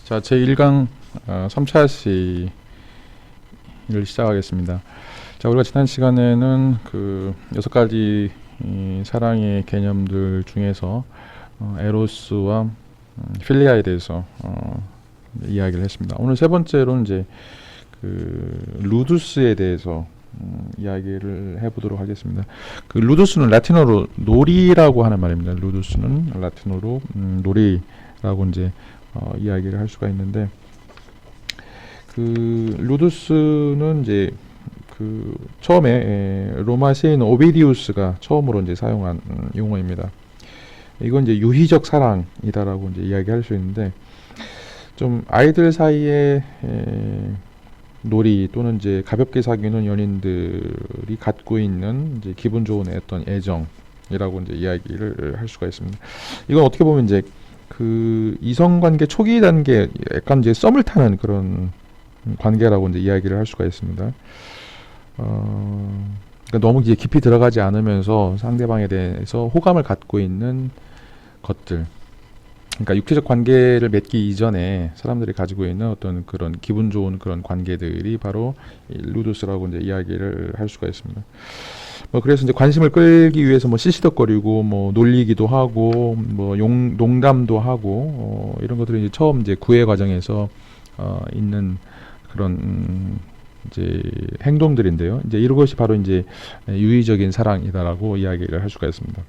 자, 제1강 3차 시를 시작하겠습니다. 자, 우리가 지난 시간에는 그 6가지 사랑의 개념들 중에서 에로스와 필리아에 대해서 이야기를 했습니다. 오늘 세 번째로는 이제 그 루두스에 대해서 이야기를 해보도록 하겠습니다. 그 루두스는 라틴어로 놀이라고 하는 말입니다. 루두스는 라틴어로 놀이라고 이제 이야기를 할 수가 있는데, 그 루두스는 이제 그 처음에 로마 시인 오비디우스가 처음으로 이제 사용한 용어입니다. 이건 이제 유희적 사랑이다라고 이제 이야기할 수 있는데, 좀 아이들 사이에 놀이 또는 이제 가볍게 사귀는 연인들이 갖고 있는 이제 기분 좋은 어떤 애정이라고 이제 이야기를 할 수가 있습니다. 이건 어떻게 보면 이제 그 이성관계 초기 단계 약간 이제 썸을 타는 그런 관계라고 이제 이야기를 할 수가 있습니다. 그러니까 너무 이제 깊이 들어가지 않으면서 상대방에 대해서 호감을 갖고 있는 것들. 그러니까 육체적 관계를 맺기 이전에 사람들이 가지고 있는 어떤 그런 기분 좋은 그런 관계들이 바로 이 루두스라고 이제 이야기를 할 수가 있습니다. 그래서 이제 관심을 끌기 위해서 시시덕거리고 놀리기도 하고 농담도 하고 이런 것들이 이제 처음 이제 구애 과정에서 있는 그런 이제 행동들인데요. 이제 이런 것이 바로 이제 유의적인 사랑이다라고 이야기를 할 수가 있습니다.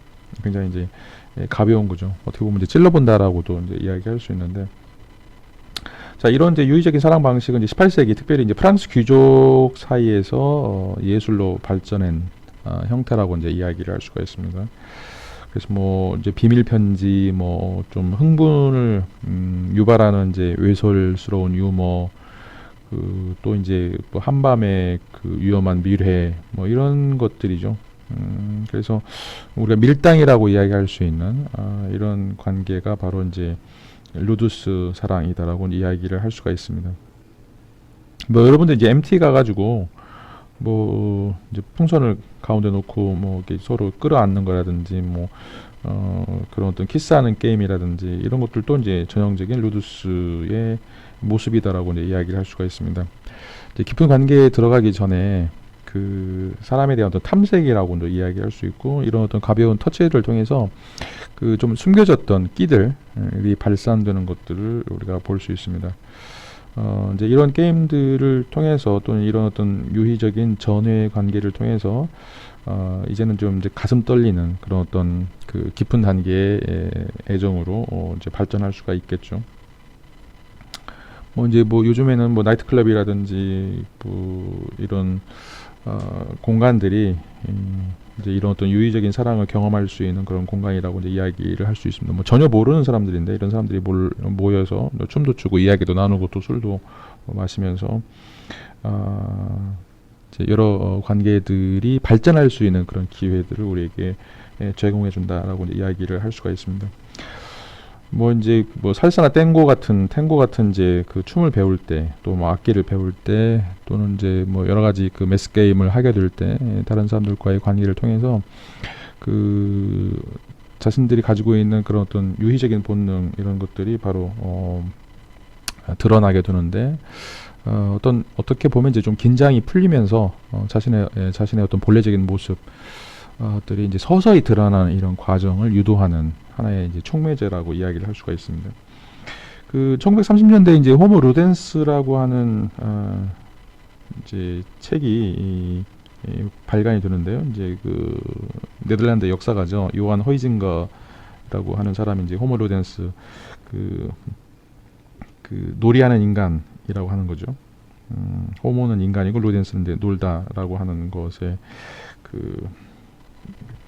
굉장히 이제 가벼운 거죠. 어떻게 보면 이제 찔러본다라고도 이제 이야기할 수 있는데, 자, 이런 이제 유의적인 사랑 방식은 이제 18세기 특별히 이제 프랑스 귀족 사이에서 예술로 발전한 형태라고 이제 이야기를 할 수가 있습니다. 그래서 이제 비밀 편지, 좀 흥분을 유발하는 이제 외설스러운 유머, 또 이제 한밤의 그 위험한 밀회, 이런 것들이죠. 그래서 우리가 밀당이라고 이야기할 수 있는 이런 관계가 바로 이제 루두스 사랑이다라고 이야기를 할 수가 있습니다. 여러분들 이제 MT 가가지고 이제 풍선을 가운데 놓고 이렇게 서로 끌어안는 거라든지 그런 어떤 키스하는 게임이라든지 이런 것들도 이제 전형적인 루두스의 모습이다라고 이제 이야기를 할 수가 있습니다. 이제 깊은 관계에 들어가기 전에 그 사람에 대한 어떤 탐색이라고도 이야기할 수 있고, 이런 어떤 가벼운 터치를 통해서 그 좀 숨겨졌던 끼들이 발산되는 것들을 우리가 볼 수 있습니다. 이제 이런 게임들을 통해서 또는 이런 어떤 유희적인 전회 관계를 통해서 이제는 좀 이제 가슴 떨리는 그런 어떤 그 깊은 단계의 애정으로 이제 발전할 수가 있겠죠. 이제 요즘에는 나이트클럽이라든지 이런 공간들이 이제 이런 어떤 유의적인 사랑을 경험할 수 있는 그런 공간이라고 이제 이야기를 할 수 있습니다. 전혀 모르는 사람들인데 이런 사람들이 모여서 춤도 추고 이야기도 나누고 또 술도 마시면서 이제 여러 관계들이 발전할 수 있는 그런 기회들을 우리에게 제공해 준다라고 이야기를 할 수가 있습니다. 이제 살사나 탱고 같은 이제 그 춤을 배울 때, 또 악기를 배울 때, 또는 이제 여러 가지 그 매스 게임을 하게 될 때 다른 사람들과의 관계를 통해서 그 자신들이 가지고 있는 그런 어떤 유희적인 본능, 이런 것들이 바로 드러나게 되는데, 어떻게 보면 이제 좀 긴장이 풀리면서 자신의 어떤 본래적인 모습들이 이제 서서히 드러나는 이런 과정을 유도하는 하나의 이제 촉매제라고 이야기를 할 수가 있습니다. 그 1930년대 이제 호모 루덴스라고 하는 이제 책이 발간이 되는데요. 이제 그 네덜란드 역사가죠. 요한 허이징거라고 하는 사람이 이제 호모 루덴스 그 놀이하는 인간이라고 하는 거죠. 호모는 인간이고 루덴스는 놀다라고 하는 것의 그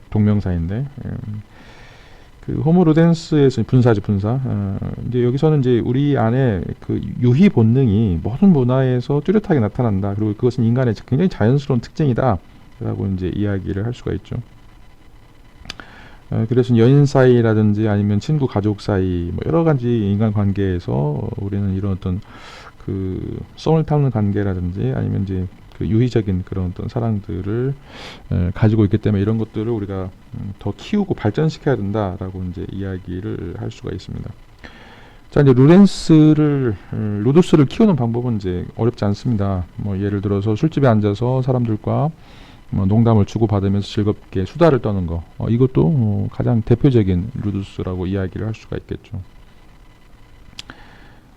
동명사인데, 그 호모 루덴스에서 분사죠, 분사. 이제 여기서는 이제 우리 안에 그 유희 본능이 모든 문화에서 뚜렷하게 나타난다. 그리고 그것은 인간의 굉장히 자연스러운 특징이다라고 이제 이야기를 할 수가 있죠. 그래서 연인 사이라든지 아니면 친구, 가족 사이, 여러 가지 인간 관계에서 우리는 이런 어떤 그 썸을 타는 관계라든지 아니면 이제 그 유희적인 그런 어떤 사랑들을 가지고 있기 때문에 이런 것들을 우리가 더 키우고 발전시켜야 된다라고 이제 이야기를 할 수가 있습니다. 자, 이제 루두스를 키우는 방법은 이제 어렵지 않습니다. 뭐 예를 들어서 술집에 앉아서 사람들과 뭐 농담을 주고받으면서 즐겁게 수다를 떠는 거, 이것도 가장 대표적인 루두스라고 이야기를 할 수가 있겠죠.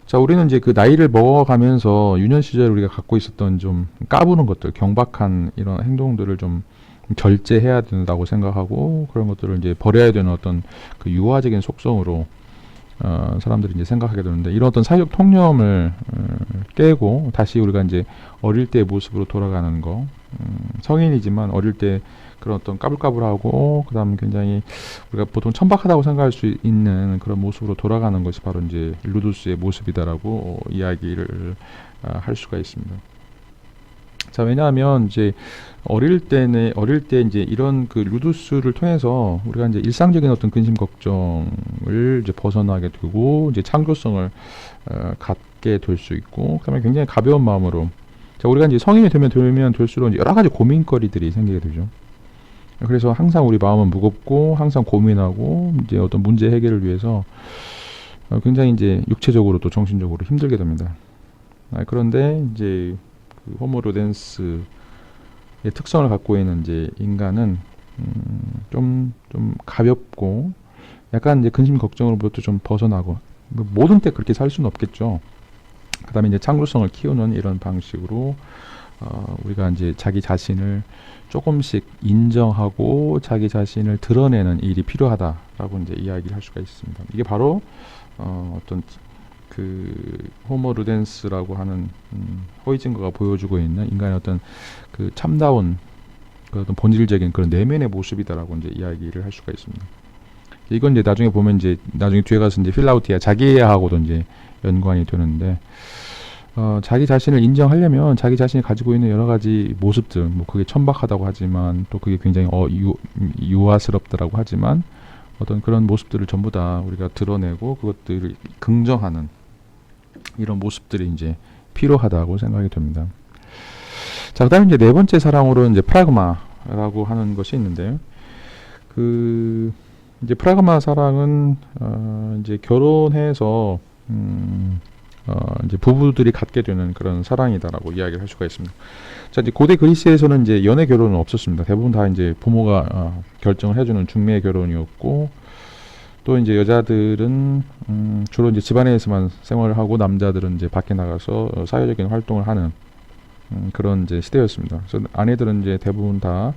자, 우리는 이제 그 나이를 먹어가면서 유년 시절에 우리가 갖고 있었던 좀 까부는 것들, 경박한 이런 행동들을 좀 절제해야 된다고 생각하고, 그런 것들을 이제 버려야 되는 어떤 그 유아적인 속성으로 사람들이 이제 생각하게 되는데, 이런 어떤 사회적 통념을 깨고 다시 우리가 이제 어릴 때의 모습으로 돌아가는 거, 성인이지만 어릴 때 그런 어떤 까불까불하고 그다음 굉장히 우리가 보통 천박하다고 생각할 수 있는 그런 모습으로 돌아가는 것이 바로 이제 루두스의 모습이다라고 이야기를 할 수가 있습니다. 자, 왜냐하면 이제 어릴 때 이제 이런 그 루두스를 통해서 우리가 이제 일상적인 어떤 근심 걱정을 이제 벗어나게 되고 이제 창조성을 갖게 될 수 있고, 그다음에 굉장히 가벼운 마음으로, 자, 우리가 이제 성인이 되면 될수록 이제 여러 가지 고민거리들이 생기게 되죠. 그래서 항상 우리 마음은 무겁고 항상 고민하고 이제 어떤 문제 해결을 위해서 굉장히 이제 육체적으로 또 정신적으로 힘들게 됩니다. 그런데 이제 그 호모 루덴스의 특성을 갖고 있는 이제 인간은 좀 가볍고 약간 이제 근심 걱정으로부터 좀 벗어나고, 뭐 모든 때 그렇게 살 수는 없겠죠. 그다음에 이제 창조성을 키우는 이런 방식으로 우리가 이제 자기 자신을 조금씩 인정하고 자기 자신을 드러내는 일이 필요하다라고 이제 이야기를 할 수가 있습니다. 이게 바로 어떤 그 호모 루덴스라고 하는 호이징거가 보여주고 있는 인간의 어떤 그 참다운 그 어떤 본질적인 그런 내면의 모습이다라고 이제 이야기를 할 수가 있습니다. 이건 이제 나중에 보면 이제 나중에 뒤에 가서 이제 필라우티아 자기애하고도 이제 연관이 되는데, 자기 자신을 인정하려면 자기 자신이 가지고 있는 여러 가지 모습들, 뭐 그게 천박하다고 하지만 또 그게 굉장히 유아스럽다라고 하지만 어떤 그런 모습들을 전부 다 우리가 드러내고 그것들을 긍정하는 이런 모습들이 이제 필요하다고 생각이 됩니다. 자, 그다음에 이제 네 번째 사랑으로 이제 프라그마라고 하는 것이 있는데요. 그 이제 프라그마 사랑은 이제 결혼해서 이제 부부들이 갖게 되는 그런 사랑이다라고 이야기를 할 수가 있습니다. 자, 이제 고대 그리스에서는 이제 연애 결혼은 없었습니다. 대부분 다 이제 부모가 결정을 해주는 중매 결혼이었고, 또 이제 여자들은 주로 이제 집안에서만 생활을 하고 남자들은 이제 밖에 나가서 사회적인 활동을 하는 그런 이제 시대였습니다. 그래서 아내들은 이제 대부분 다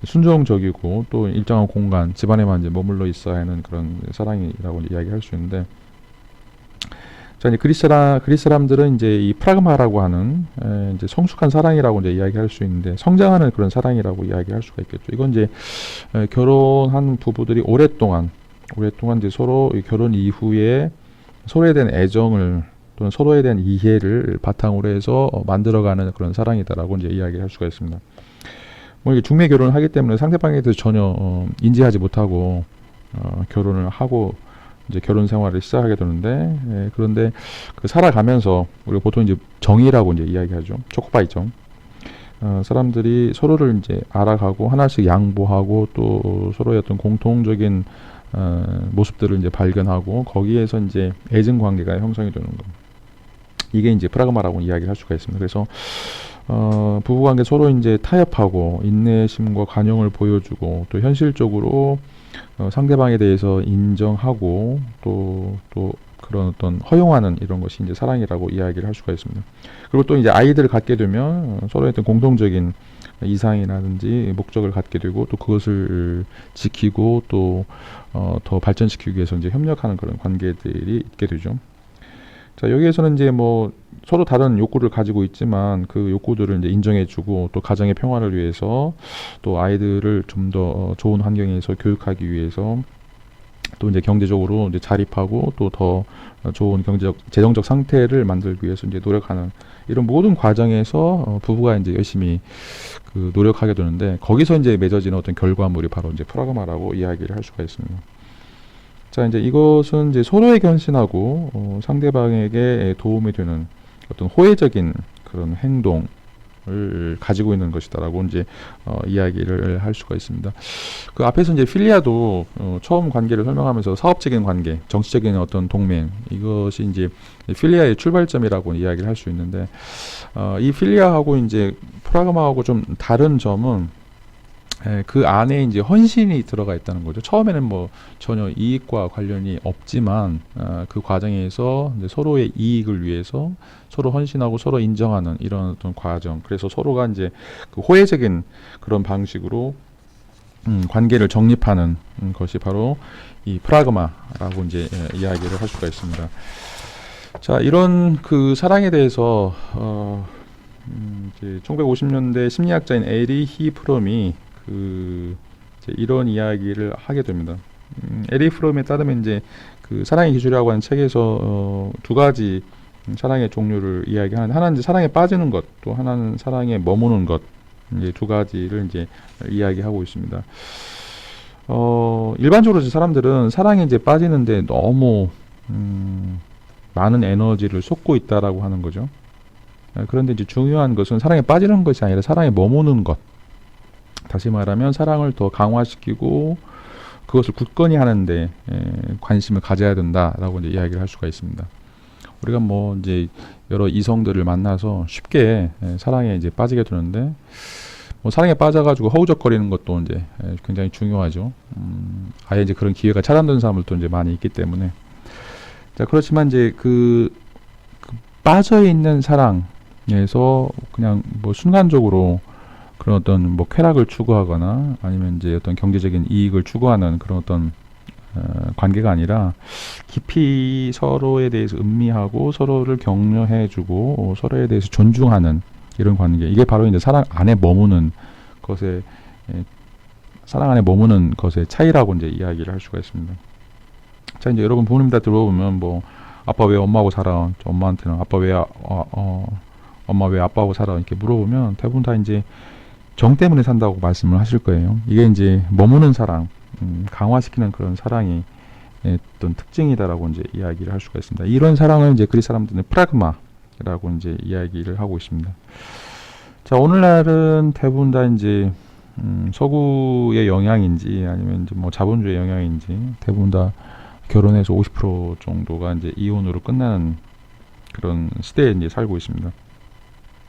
순종적이고 또 일정한 공간, 집안에만 이제 머물러 있어야 하는 그런 사랑이라고 이야기할 수 있는데, 자, 이제 그리스 사람들은 이제 이 프라그마라고 하는 이제 성숙한 사랑이라고 이제 이야기할 수 있는데, 성장하는 그런 사랑이라고 이야기할 수가 있겠죠. 이건 이제 결혼한 부부들이 오랫동안 이제 서로 결혼 이후에 서로에 대한 애정을 또는 서로에 대한 이해를 바탕으로 해서 만들어가는 그런 사랑이다라고 이제 이야기할 수가 있습니다. 뭐 이게 중매 결혼을 하기 때문에 상대방에 대해서 전혀 인지하지 못하고 결혼을 하고 이제 결혼 생활을 시작하게 되는데, 그런데 그 살아가면서 우리가 보통 이제 정이라고 이제 이야기하죠. 초코파이죠. 사람들이 서로를 이제 알아가고 하나씩 양보하고 또 서로의 어떤 공통적인 모습들을 이제 발견하고 거기에서 이제 애증 관계가 형성이 되는 겁니다. 이게 이제 프라그마라고 이야기를 할 수가 있습니다. 그래서 부부관계 서로 이제 타협하고 인내심과 관용을 보여주고 또 현실적으로 상대방에 대해서 인정하고 또 그런 어떤 허용하는 이런 것이 이제 사랑이라고 이야기를 할 수가 있습니다. 그리고 또 이제 아이들을 갖게 되면 서로의 어떤 공동적인 이상이라든지 목적을 갖게 되고 또 그것을 지키고 또 더 발전시키기 위해서 이제 협력하는 그런 관계들이 있게 되죠. 자, 여기에서는 이제 뭐 서로 다른 욕구를 가지고 있지만 그 욕구들을 이제 인정해주고 또 가정의 평화를 위해서 또 아이들을 좀 더 좋은 환경에서 교육하기 위해서 또 이제 경제적으로 이제 자립하고 또 더 좋은 재정적 상태를 만들기 위해서 이제 노력하는 이런 모든 과정에서 부부가 이제 열심히 그 노력하게 되는데, 거기서 이제 맺어지는 어떤 결과물이 바로 이제 프라그마라고 이야기를 할 수가 있습니다. 자, 이제 이것은 이제 서로에 견신하고 상대방에게 도움이 되는 어떤 호혜적인 그런 행동을 을 가지고 있는 것이다라고 이제 이야기를 할 수가 있습니다. 그 앞에서 이제 필리아도 처음 관계를 설명하면서 사업적인 관계, 정치적인 어떤 동맹, 이것이 이제 필리아의 출발점이라고 이야기를 할 수 있는데, 이 필리아하고 이제 프라그마하고 좀 다른 점은 그 안에 이제 헌신이 들어가 있다는 거죠. 처음에는 뭐 전혀 이익과 관련이 없지만 그 과정에서 이제 서로의 이익을 위해서 서로 헌신하고 서로 인정하는 이런 어떤 과정. 그래서 서로가 이제 그 호혜적인 그런 방식으로 관계를 정립하는 것이 바로 이 프라그마라고 이제 이야기를 할 수가 있습니다. 자, 이런 그 사랑에 대해서 이제 1950년대 심리학자인 에리히 프롬이 이제 이런 이야기를 하게 됩니다. 에리 프롬에 따르면 이제 그 사랑의 기술이라고 하는 책에서 두 가지 사랑의 종류를 이야기하는, 하나는 이제 사랑에 빠지는 것, 또 하나는 사랑에 머무는 것, 이제 두 가지를 이제 이야기하고 있습니다. 일반적으로 사람들은 사랑에 이제 빠지는데 너무 많은 에너지를 쏟고 있다라고 하는 거죠. 그런데 이제 중요한 것은 사랑에 빠지는 것이 아니라 사랑에 머무는 것. 다시 말하면 사랑을 더 강화시키고 그것을 굳건히 하는데 관심을 가져야 된다라고 이제 이야기를 할 수가 있습니다. 우리가 뭐 이제 여러 이성들을 만나서 쉽게 사랑에 이제 빠지게 되는데, 뭐 사랑에 빠져가지고 허우적거리는 것도 이제 굉장히 중요하죠. 아예 이제 그런 기회가 차단된 사람들도 이제 많이 있기 때문에. 자, 그렇지만 이제 그 빠져 있는 사랑에서 그냥 뭐 순간적으로 그런 어떤 뭐 쾌락을 추구하거나 아니면 이제 어떤 경제적인 이익을 추구하는 그런 어떤 관계가 아니라 깊이 서로에 대해서 음미하고 서로를 격려해주고 서로에 대해서 존중하는 이런 관계, 이게 바로 이제 사랑 안에 머무는 것의 사랑 안에 머무는 것의 차이라고 이제 이야기를 할 수가 있습니다. 자, 이제 여러분 부모님 다 들어보면 뭐 아빠 왜 엄마하고 살아? 엄마한테는 아빠 왜 엄마 왜 아빠하고 살아? 이렇게 물어보면 대부분 다 이제 정 때문에 산다고 말씀을 하실 거예요. 이게 이제 머무는 사랑, 강화시키는 그런 사랑이 어떤 특징이다라고 이제 이야기를 할 수가 있습니다. 이런 사랑을 이제 그리스 사람들은 프라그마라고 이제 이야기를 하고 있습니다. 자, 오늘날은 대부분 다 이제 서구의 영향인지 아니면 이제 뭐 자본주의 영향인지 대부분 다 결혼해서 50% 정도가 이제 이혼으로 끝나는 그런 시대에 이제 살고 있습니다.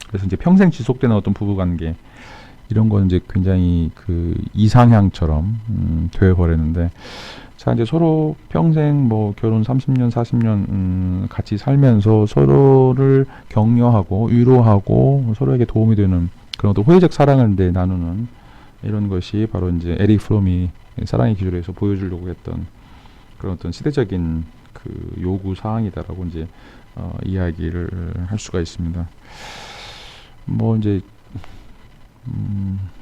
그래서 이제 평생 지속되는 어떤 부부관계, 이런 건 이제 굉장히 그 이상향처럼 되어버렸는데, 자, 이제 서로 평생 뭐 결혼 30년, 40년 같이 살면서 서로를 격려하고 위로하고 서로에게 도움이 되는 그런 어떤 호혜적 사랑을 이제 나누는 이런 것이 바로 이제 에릭 프롬이 사랑의 기술에서 보여주려고 했던 그런 어떤 시대적인 그 요구 사항이다라고 이제 이야기를 할 수가 있습니다. 뭐 이제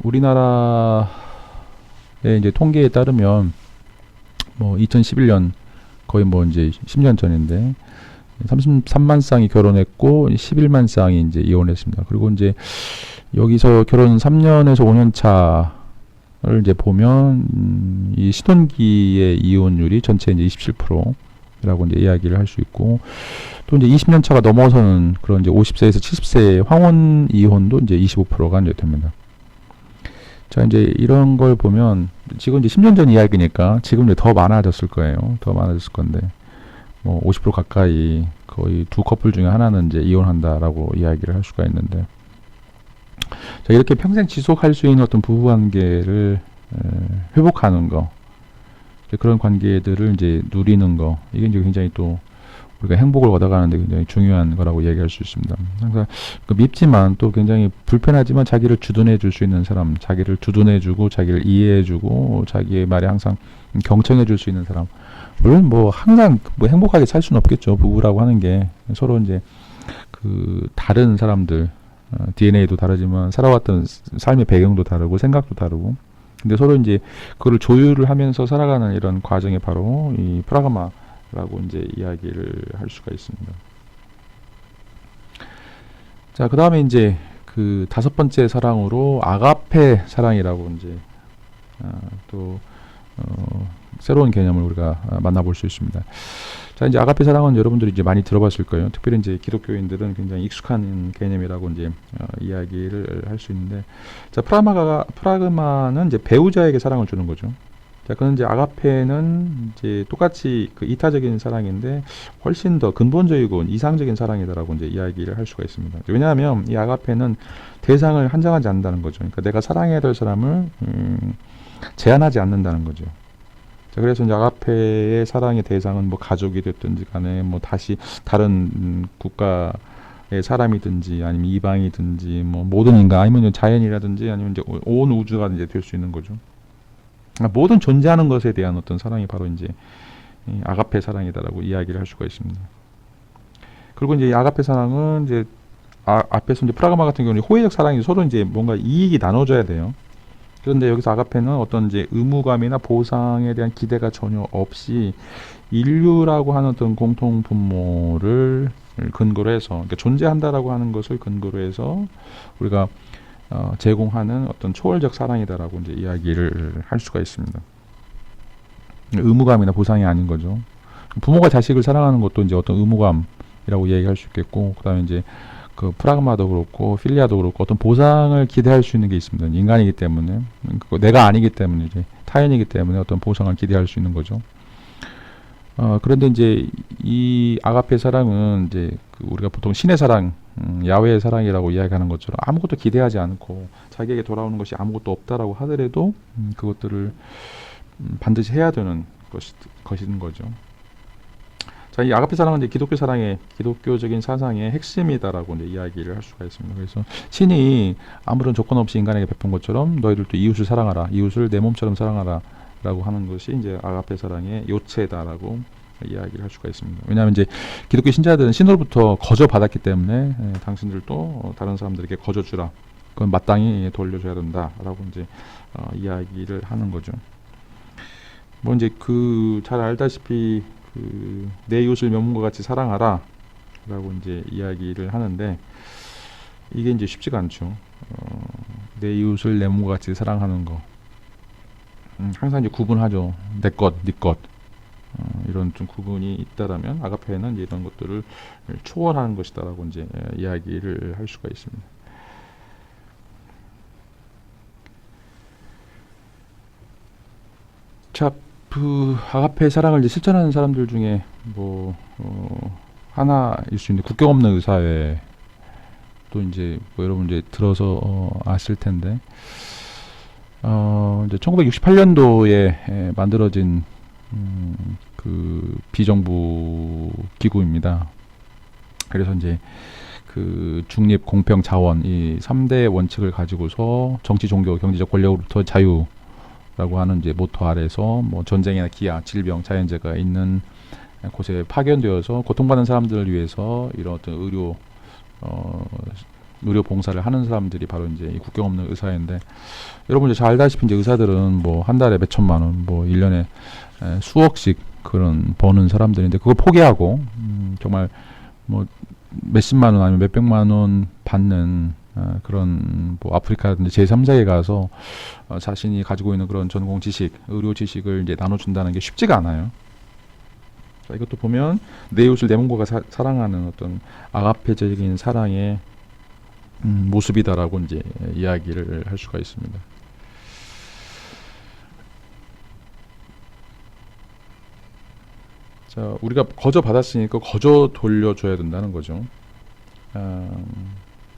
우리나라의 이제 통계에 따르면 뭐 2011년 거의 뭐 이제 10년 전인데 33만 쌍이 결혼했고 11만 쌍이 이제 이혼했습니다. 그리고 이제 여기서 결혼 3년에서 5년 차를 이제 보면 이 신혼기의 이혼율이 전체 이제 27%라고 이제 이야기를 할 수 있고, 또 이제 20년 차가 넘어서는 그런 이제 50세에서 70세의 황혼 이혼도 이제 25%가 이제 됩니다. 자, 이제 이런 걸 보면 지금 이제 10년 전 이야기니까 지금 이제 더 많아졌을 거예요. 더 많아졌을 건데 뭐 50% 가까이 거의 두 커플 중에 하나는 이제 이혼한다라고 이야기를 할 수가 있는데, 자, 이렇게 평생 지속할 수 있는 어떤 부부관계를 회복하는 거, 그런 관계들을 이제 누리는 거, 이게 이제 굉장히 또 우리가 행복을 얻어가는데 굉장히 중요한 거라고 얘기할 수 있습니다. 항상 밉지만 또 굉장히 불편하지만 자기를 주둔해 줄 수 있는 사람, 자기를 주둔해 주고 자기를 이해해 주고 자기의 말에 항상 경청해 줄 수 있는 사람. 물론 뭐 항상 뭐 행복하게 살 수는 없겠죠. 부부라고 하는 게 서로 이제 그 다른 사람들, DNA도 다르지만 살아왔던 삶의 배경도 다르고 생각도 다르고, 근데 서로 이제 그거를 조율을 하면서 살아가는 이런 과정이 바로 이 프라그마라고 이제 이야기를 할 수가 있습니다. 자, 그 다음에 이제 그 다섯 번째 사랑으로 아가페 사랑이라고 이제 또 새로운 개념을 우리가 만나볼 수 있습니다. 자, 이제 아가페 사랑은 여러분들이 이제 많이 들어봤을 거예요. 특별히 이제 기독교인들은 굉장히 익숙한 개념이라고 이제 이야기를 할 수 있는데, 자, 프라그마는 이제 배우자에게 사랑을 주는 거죠. 자, 그건 이제 아가페는 이제 똑같이 그 이타적인 사랑인데 훨씬 더 근본적이고 이상적인 사랑이다라고 이제 이야기를 할 수가 있습니다. 왜냐하면 이 아가페는 대상을 한정하지 않는다는 거죠. 그러니까 내가 사랑해야 될 사람을 제한하지 않는다는 거죠. 자, 그래서 이제 아가페의 사랑의 대상은 뭐 가족이 됐든지 간에 뭐 다시 다른 국가의 사람이든지 아니면 이방이든지 뭐 모든 인간 아니면 자연이라든지 아니면 이제 온 우주가 이제 될 수 있는 거죠. 모든 존재하는 것에 대한 어떤 사랑이 바로 이제 이 아가페 사랑이다라고 이야기를 할 수가 있습니다. 그리고 이제 이 아가페 사랑은 이제 앞에서 이제 프라그마 같은 경우는 호의적 사랑이 서로 이제 뭔가 이익이 나눠져야 돼요. 그런데 여기서 아가페는 어떤 이제 의무감이나 보상에 대한 기대가 전혀 없이 인류라고 하는 어떤 공통 분모를 근거로 해서, 그러니까 존재한다라고 하는 것을 근거로 해서 우리가 제공하는 어떤 초월적 사랑이다라고 이제 이야기를 할 수가 있습니다. 의무감이나 보상이 아닌 거죠. 부모가 자식을 사랑하는 것도 이제 어떤 의무감이라고 이야기할 수 있겠고, 그다음에 이제 그 프라그마도 그렇고 필리아도 그렇고 어떤 보상을 기대할 수 있는 게 있습니다. 인간이기 때문에, 내가 아니기 때문에 이제 타인이기 때문에 어떤 보상을 기대할 수 있는 거죠. 그런데 이제 이 아가페 사랑은 이제 그 우리가 보통 신의 사랑, 야훼의 사랑이라고 이야기하는 것처럼 아무것도 기대하지 않고 자기에게 돌아오는 것이 아무것도 없다라고 하더라도 그것들을 반드시 해야 되는 것인 거죠. 자, 이 아가페 사랑은 이제 기독교 사랑의 기독교적인 사상의 핵심이다라고 이제 이야기를 할 수가 있습니다. 그래서 신이 아무런 조건 없이 인간에게 베푼 것처럼 너희들도 이웃을 사랑하라, 이웃을 내 몸처럼 사랑하라. 라고 하는 것이 이제 아가페 사랑의 요체다라고 이야기를 할 수가 있습니다. 왜냐하면 이제 기독교 신자들은 신으로부터 거저 받았기 때문에 당신들도 다른 사람들에게 거저 주라. 그건 마땅히 돌려줘야 된다라고 이제 이야기를 하는 거죠. 뭐 이제 그 잘 알다시피 그 내 이웃을 내 몸과 같이 사랑하라라고 이제 이야기를 하는데 이게 이제 쉽지가 않죠. 내 이웃을 내 몸과 같이 사랑하는 거. 항상 이제 구분하죠. 내 것, 네 것. 이런 좀 구분이 있다라면 아가페는 이제 이런 것들을 초월하는 것이다라고 이제 이야기를 할 수가 있습니다. 자, 그 아가페 사랑을 이제 실천하는 사람들 중에 뭐 하나일 수 있는데 국경 없는 의사회 또 이제 뭐 여러분 이제 들어서 아실 텐데. 이제 1968년도에 만들어진 그 비정부 기구입니다. 그래서 이제 그 중립, 공평, 자원 이 3대 원칙을 가지고서 정치, 종교, 경제적 권력으로부터 자유라고 하는 이제 모토 아래서 뭐 전쟁이나 기아, 질병, 자연재해가 있는 곳에 파견되어서 고통받는 사람들을 위해서 이런 어떤 의료 봉사를 하는 사람들이 바로 이제 이 국경 없는 의사인데, 여러분 이제 잘 알다시피 이제 의사들은 뭐 한 달에 몇 천만 원, 뭐 1년에 수억씩 그런 버는 사람들인데 그걸 포기하고 정말 뭐 몇십만 원 아니면 몇백만 원 받는 그런 뭐 아프리카라든지 제3세계에 가서 자신이 가지고 있는 그런 전공 지식, 의료 지식을 이제 나눠준다는 게 쉽지가 않아요. 자, 이것도 보면 내 이웃을 내 몸과 사랑하는 어떤 아가페적인 사랑의 모습이다라고 이제 이야기를 할 수가 있습니다. 자, 우리가 거저 받았으니까 거저 돌려줘야 된다는 거죠.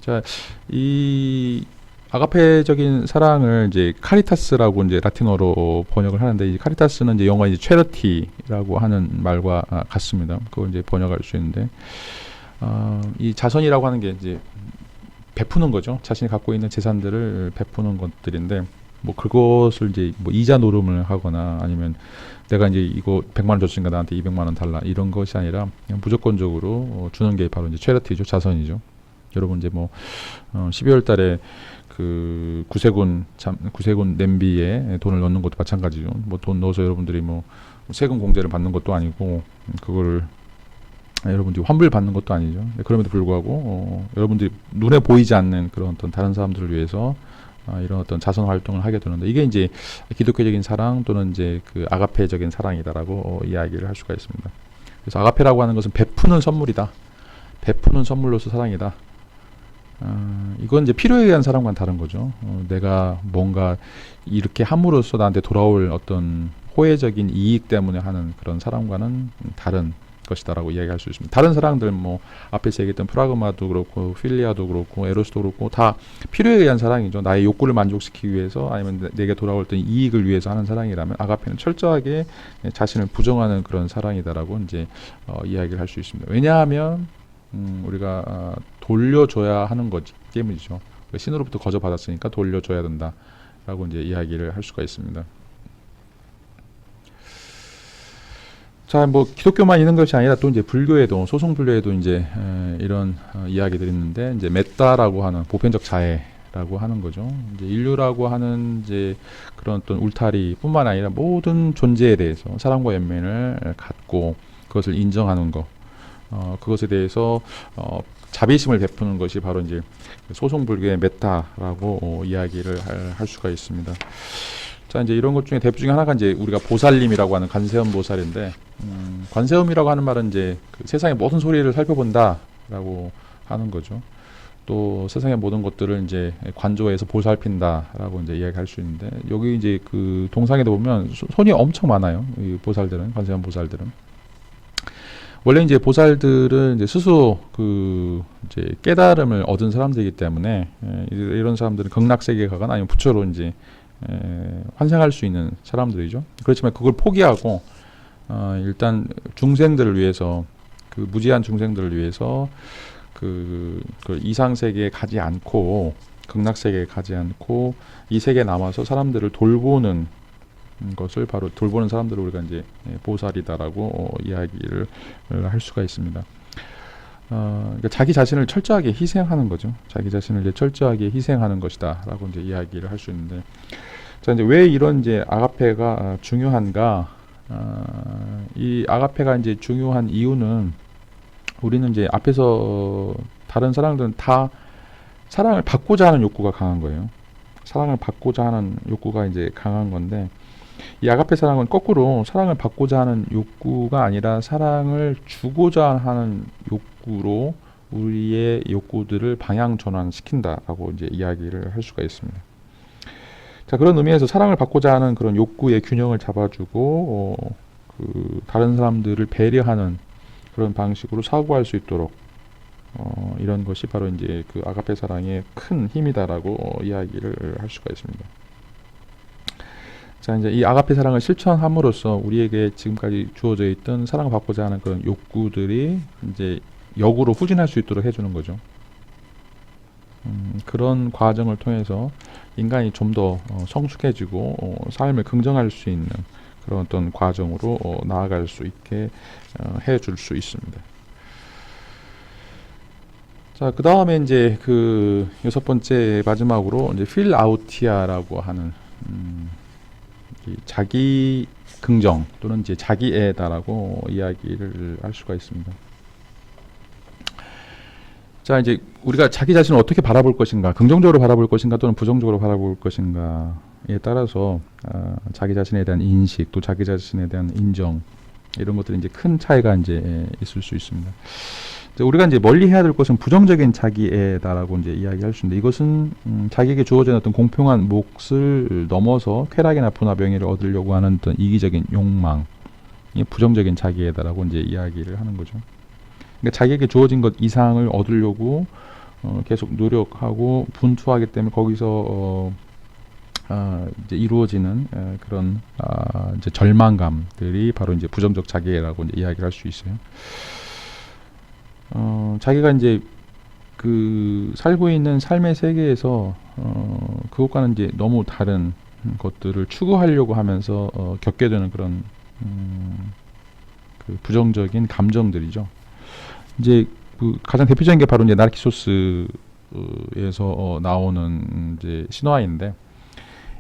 자, 이 아가페적인 사랑을 이제 카리타스라고 이제 라틴어로 번역을 하는데, 이 카리타스는 이제 영어 이제 체리티라고 하는 말과 같습니다. 그걸 이제 번역할 수 있는데, 이 자선이라고 하는 게 이제 베푸는 거죠. 자신이 갖고 있는 재산들을 베푸는 것들인데, 뭐 그것을 이제 뭐 이자 노름을 하거나 아니면 내가 이제 이거 100만 원 줬으니까 나한테 200만 원 달라 이런 것이 아니라 그냥 무조건적으로 주는 게 바로 이제 체리티죠, 자선이죠. 여러분 이제 뭐 12월 달에 그 구세군 냄비에 돈을 넣는 것도 마찬가지죠. 뭐 돈 넣어서 여러분들이 뭐 세금 공제를 받는 것도 아니고 그거를 여러분들이 환불 받는 것도 아니죠. 그럼에도 불구하고 여러분들이 눈에 보이지 않는 그런 어떤 다른 사람들을 위해서 이런 어떤 자선 활동을 하게 되는데 이게 이제 기독교적인 사랑 또는 이제 그 아가페적인 사랑이다라고 이야기를 할 수가 있습니다. 그래서 아가페라고 하는 것은 베푸는 선물이다. 베푸는 선물로서 사랑이다. 이건 이제 필요에 의한 사랑과는 다른 거죠. 내가 뭔가 이렇게 함으로써 나한테 돌아올 어떤 호혜적인 이익 때문에 하는 그런 사랑과는 다른 것이다라고 이야기할 수 있습니다. 다른 사랑들 뭐 앞에서 얘기했던 프라그마도 그렇고 필리아도 그렇고 에로스도 그렇고 다 필요에 의한 사랑이죠. 나의 욕구를 만족시키기 위해서 아니면 내게 돌아올 어떤 이익을 위해서 하는 사랑이라면 아가페는 철저하게 자신을 부정하는 그런 사랑이다라고 이제 이야기를 할 수 있습니다. 왜냐하면 우리가 돌려줘야 하는 거기 때문이죠. 신으로부터 거저받았으니까 돌려줘야 된다라고 이제 이야기를 할 수가 있습니다. 자, 뭐 기독교만 있는 것이 아니라 또 이제 불교에도 소송 불교에도 이제 이런 이야기들이 있는데 이제 메따라고 하는 보편적 자애라고 하는 거죠. 이제 인류라고 하는 이제 그런 어떤 울타리뿐만 아니라 모든 존재에 대해서 사랑과 연민을 갖고 그것을 인정하는 것, 그것에 대해서 자비심을 베푸는 것이 바로 이제 소송 불교의 메따라고 이야기를 할 수가 있습니다. 자, 이제 이런 것 중에 대표 중에 하나가 이제 우리가 보살님이라고 하는 관세음 보살인데, 관세음이라고 하는 말은 이제 그 세상의 모든 소리를 살펴본다라고 하는 거죠. 또 세상의 모든 것들을 이제 관조해서 보살핀다라고 이제 이야기할 수 있는데, 여기 이제 그 동상에도 보면 손이 엄청 많아요. 이 보살들은, 관세음 보살들은. 원래 이제 보살들은 이제 스스로 그 이제 깨달음을 얻은 사람들이기 때문에 이런 사람들은 극락세계에 가거나 아니면 부처로 이제 환생할 수 있는 사람들이죠. 그렇지만 그걸 포기하고 일단 중생들을 위해서, 그 무지한 중생들을 위해서 그 이상 세계에 가지 않고 극락세계에 가지 않고 이 세계에 남아서 사람들을 돌보는 것을 바로 돌보는 사람들을 우리가 이제 보살이다라고 이야기를 할 수가 있습니다. 그러니까 자기 자신을 철저하게 희생하는 거죠. 자기 자신을 이제 철저하게 희생하는 것이다라고 이제 이야기를 할 수 있는데, 자, 이제 왜 이런 이제 아가페가 중요한가? 이 아가페가 이제 중요한 이유는, 우리는 이제 앞에서 다른 사랑들은 다 사랑을 받고자 하는 욕구가 강한 거예요. 사랑을 받고자 하는 욕구가 이제 강한 건데, 이 아가페 사랑은 거꾸로 사랑을 받고자 하는 욕구가 아니라 사랑을 주고자 하는 욕구로 우리의 욕구들을 방향 전환시킨다라고 이제 이야기를 할 수가 있습니다. 자, 그런 의미에서 사랑을 받고자 하는 그런 욕구의 균형을 잡아주고 그 다른 사람들을 배려하는 그런 방식으로 사고할 수 있도록 이런 것이 바로 이제 그 아가페 사랑의 큰 힘이다라고 이야기를 할 수가 있습니다. 자, 이제 이 아가페 사랑을 실천함으로써 우리에게 지금까지 주어져 있던 사랑을 받고자 하는 그런 욕구들이 이제 역으로 후진할 수 있도록 해주는 거죠. 그런 과정을 통해서 인간이 좀 더 성숙해지고 삶을 긍정할 수 있는 그런 어떤 과정으로 나아갈 수 있게 해줄 수 있습니다. 자, 그 다음에 이제 그 여섯 번째 마지막으로 이제 필아우티아라고 하는 이 자기 긍정 또는 이제 자기애다라고 이야기를 할 수가 있습니다. 자, 이제 우리가 자기 자신을 어떻게 바라볼 것인가, 긍정적으로 바라볼 것인가 또는 부정적으로 바라볼 것인가에 따라서 자기 자신에 대한 인식, 또 자기 자신에 대한 인정, 이런 것들이 이제 큰 차이가 이제 있을 수 있습니다. 우리가 이제 멀리 해야 될 것은 부정적인 자기애다라고 이제 이야기할 수 있는데, 이것은 자기에게 주어진 어떤 공평한 몫을 넘어서 쾌락이나 부나 명예를 얻으려고 하는 어떤 이기적인 욕망, 이 부정적인 자기애다라고 이제 이야기를 하는 거죠. 그러니까 자기에게 주어진 것 이상을 얻으려고 계속 노력하고 분투하기 때문에 거기서 이제 이루어지는 그런 이제 절망감들이 바로 이제 부정적 자기애라고 이제 이야기를 할 수 있어요. 자기가 이제 그 살고 있는 삶의 세계에서 그것과는 이제 너무 다른 것들을 추구하려고 하면서 겪게 되는 그런 그 부정적인 감정들이죠. 이제 그 가장 대표적인 게 바로 이제 나르키소스에서 나오는 이제 신화인데,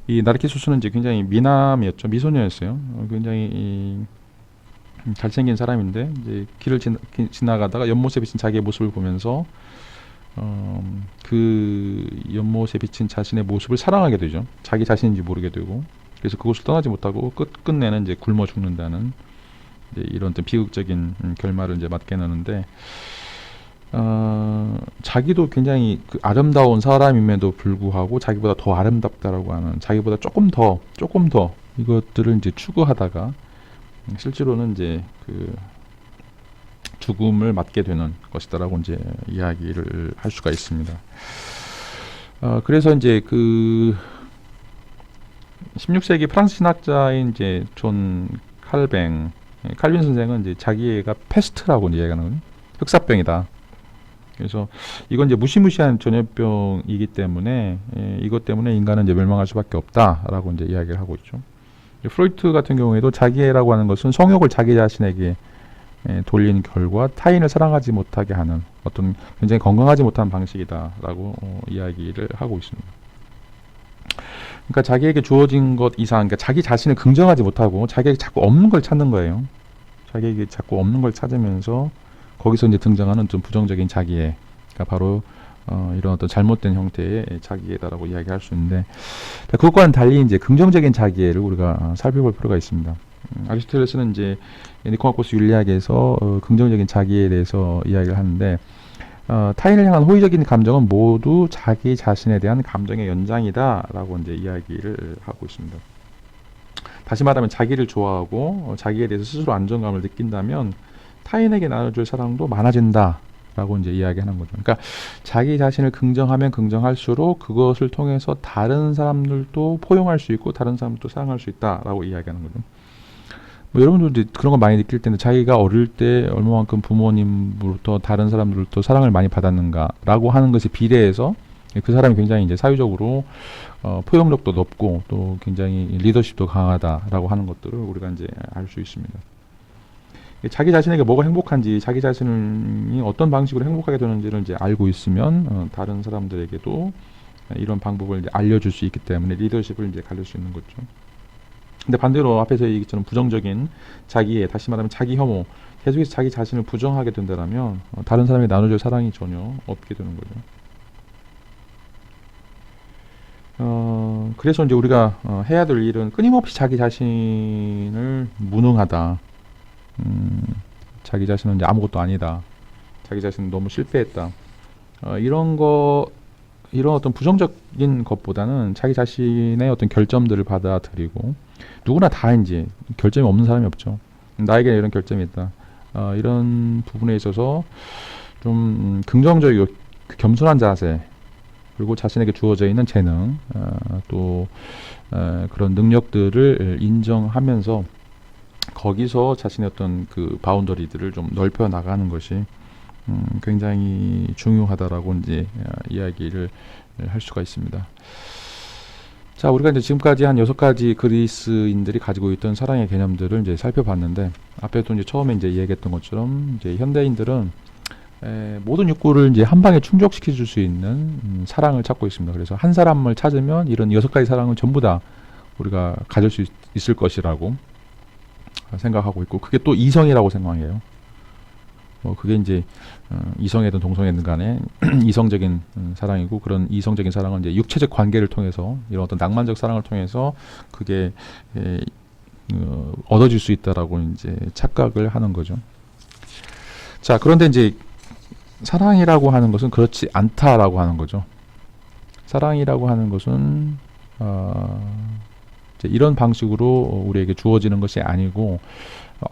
이 나르키소스는 이제 굉장히 미남이었죠. 미소녀였어요. 굉장히 잘생긴 사람인데 이제 길을 지나가다가 연못에 비친 자기의 모습을 보면서 그 연못에 비친 자신의 모습을 사랑하게 되죠. 자기 자신인지 모르게 되고, 그래서 그곳을 떠나지 못하고 끝내는 이제 굶어 죽는다는 이제 이런 어떤 비극적인 결말을 이제 맞게 되는데, 자기도 굉장히 그 아름다운 사람임에도 불구하고 자기보다 더 아름답다라고 하는, 자기보다 조금 더 이것들을 이제 추구하다가 실제로는 이제 그 죽음을 맞게 되는 것이다라고 이제 이야기를 할 수가 있습니다. 그래서 이제 그 16세기 프랑스 신학자인 이제 존 칼빈 선생은 이제 자기가 패스트라고 이제 얘기하는 흑사병이다. 그래서 이건 이제 무시무시한 전염병이기 때문에 이것 때문에 인간은 이제 멸망할 수밖에 없다라고 이제 이야기를 하고 있죠. 프로이트 같은 경우에도 자기애라고 하는 것은 성욕을 자기 자신에게 돌린 결과 타인을 사랑하지 못하게 하는 어떤 굉장히 건강하지 못한 방식이다라고 이야기를 하고 있습니다. 그러니까 자기에게 주어진 것 이상, 그러니까 자기 자신을 긍정하지 못하고 자기에게 자꾸 없는 걸 찾는 거예요. 자기에게 자꾸 없는 걸 찾으면서 거기서 이제 등장하는 좀 부정적인 자기애, 그러니까 바로 이런 어떤 잘못된 형태의 자기애다라고 이야기할 수 있는데, 그것과는 달리 이제 긍정적인 자기애를 우리가 살펴볼 필요가 있습니다. 아리스토텔레스는 이제 니코마코스 윤리학에서 긍정적인 자기애에 대해서 이야기를 하는데, 타인을 향한 호의적인 감정은 모두 자기 자신에 대한 감정의 연장이다라고 이제 이야기를 하고 있습니다. 다시 말하면 자기를 좋아하고 자기에 대해서 스스로 안정감을 느낀다면 타인에게 나눠줄 사랑도 많아진다라고 이제 이야기하는 거죠. 그러니까 자기 자신을 긍정하면 긍정할수록 그것을 통해서 다른 사람들도 포용할 수 있고 다른 사람도 사랑할 수 있다라고 이야기하는 거죠. 뭐 여러분들도 이제 그런 거 많이 느낄 텐데, 자기가 어릴 때 얼마만큼 부모님으로부터 다른 사람들로부터 사랑을 많이 받았는가라고 하는 것에 비례해서 그 사람이 굉장히 이제 사회적으로 포용력도 높고 또 굉장히 리더십도 강하다라고 하는 것들을 우리가 이제 알 수 있습니다. 자기 자신에게 뭐가 행복한지, 자기 자신이 어떤 방식으로 행복하게 되는지를 이제 알고 있으면 다른 사람들에게도 이런 방법을 이제 알려줄 수 있기 때문에 리더십을 이제 가질 수 있는 거죠. 근데 반대로 앞에서 얘기했던 부정적인 자기애, 다시 말하면 자기 혐오, 계속해서 자기 자신을 부정하게 된다면 다른 사람에게 나눠줄 사랑이 전혀 없게 되는 거죠. 그래서 이제 우리가 해야 될 일은 끊임없이 자기 자신을 무능하다, 자기 자신은 이제 아무것도 아니다, 자기 자신은 너무 실패했다, 이런 어떤 부정적인 것보다는 자기 자신의 어떤 결점들을 받아들이고, 누구나 다 이제 결점이 없는 사람이 없죠. 나에게 이런 결점이 있다, 이런 부분에 있어서 좀 긍정적이고 겸손한 자세, 그리고 자신에게 주어져 있는 재능, 또 그런 능력들을 인정하면서 거기서 자신의 어떤 그 바운더리들을 좀 넓혀 나가는 것이 굉장히 중요하다라고 이제 이야기를 할 수가 있습니다. 자, 우리가 이제 지금까지 한 6가지 그리스인들이 가지고 있던 사랑의 개념들을 이제 살펴봤는데, 앞에도 이제 처음에 이제 얘기했던 것처럼 이제 현대인들은 모든 욕구를 이제 한 방에 충족시켜 줄 수 있는 사랑을 찾고 있습니다. 그래서 한 사람을 찾으면 이런 6가지 사랑을 전부 다 우리가 가질 수 있을 것이라고 생각하고 있고, 그게 또 이성이라고 생각해요. 그게 이제 이성이든 동성애든 간에 이성적인 사랑이고, 그런 이성적인 사랑은 이제 육체적 관계를 통해서, 이런 어떤 낭만적 사랑을 통해서 그게 얻어질 수 있다라고 이제 착각을 하는 거죠. 자, 그런데 이제 사랑이라고 하는 것은 그렇지 않다라고 하는 거죠. 사랑이라고 하는 것은 이제 이런 방식으로 우리에게 주어지는 것이 아니고,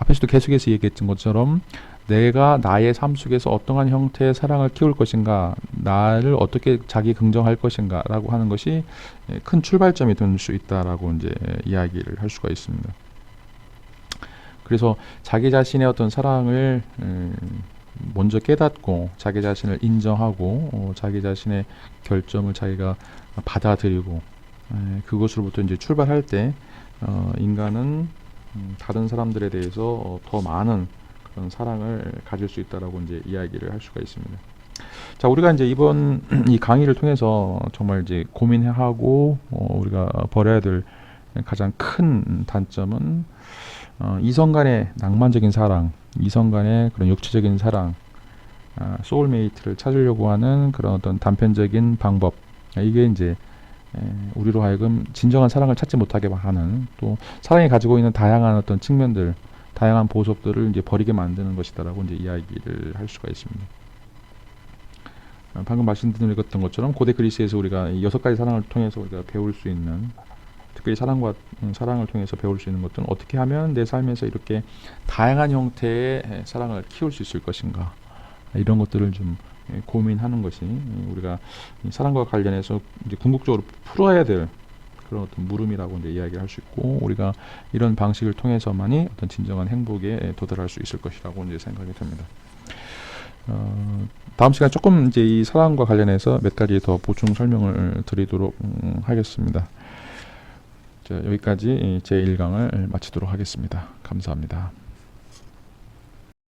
앞에서도 계속해서 얘기했던 것처럼 내가 나의 삶 속에서 어떠한 형태의 사랑을 키울 것인가, 나를 어떻게 자기 긍정할 것인가 라고 하는 것이 큰 출발점이 될 수 있다라고 이제 이야기를 할 수가 있습니다. 그래서 자기 자신의 어떤 사랑을 먼저 깨닫고 자기 자신을 인정하고 자기 자신의 결점을 자기가 받아들이고 그것으로부터 이제 출발할 때 인간은 다른 사람들에 대해서 더 많은 그런 사랑을 가질 수 있다라고 이제 이야기를 할 수가 있습니다. 자, 우리가 이제 이번 이 강의를 통해서 정말 이제 고민하고 우리가 버려야 될 가장 큰 단점은 이성 간의 낭만적인 사랑, 이성 간의 그런 육체적인 사랑, 소울메이트를 찾으려고 하는 그런 어떤 단편적인 방법, 이게 이제 우리로 하여금 진정한 사랑을 찾지 못하게 하는, 또 사랑이 가지고 있는 다양한 어떤 측면들, 다양한 보석들을 이제 버리게 만드는 것이다라고 이제 이야기를 할 수가 있습니다. 방금 말씀드렸던 것처럼 고대 그리스에서 우리가 이 6가지 사랑을 통해서 우리가 배울 수 있는, 특별히 사랑을 통해서 배울 수 있는 것들은 어떻게 하면 내 삶에서 이렇게 다양한 형태의 사랑을 키울 수 있을 것인가, 이런 것들을 좀 고민하는 것이 우리가 사랑과 관련해서 이제 궁극적으로 풀어야 될 그런 어떤 물음이라고 이제 이야기를 할 수 있고, 우리가 이런 방식을 통해서만이 어떤 진정한 행복에 도달할 수 있을 것이라고 이제 생각이 듭니다. 다음 시간에 조금 이제 이 사랑과 관련해서 몇 가지 더 보충 설명을 드리도록 하겠습니다. 자, 여기까지 제 1강을 마치도록 하겠습니다. 감사합니다.